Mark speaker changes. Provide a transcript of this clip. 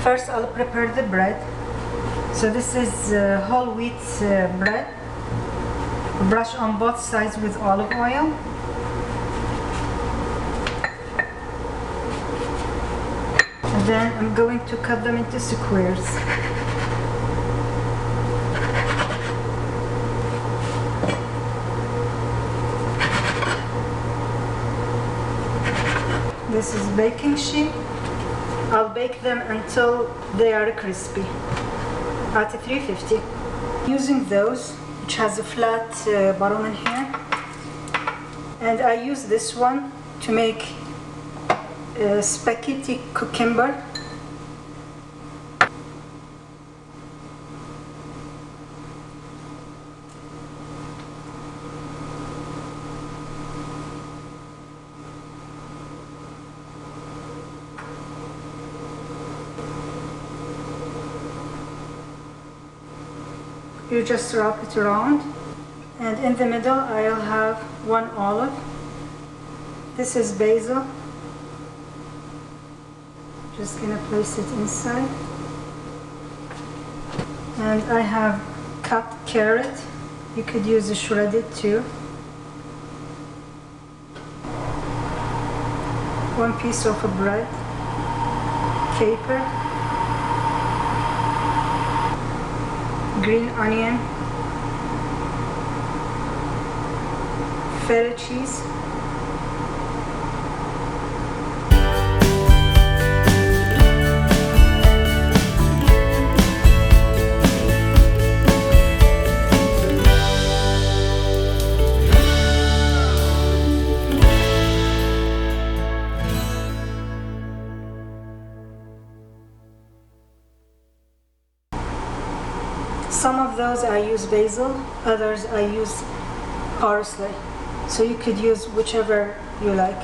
Speaker 1: First, I'll prepare the bread. So this is whole wheat bread. Brush on both sides with olive oil. And then I'm going to cut them into squares. This is baking sheet. I'll bake them until they are crispy at 350. Using those, which has a flat bottom in here, and I use this one to make spaghetti cucumber. You just wrap it around, and in the middle I'll have one olive. This is basil. Just gonna place it inside. And I have cut carrot. You could use a shredded too. One piece of bread, caper, green onion, Feta cheese, some of those I use basil, others I use parsley. So you could use whichever you like.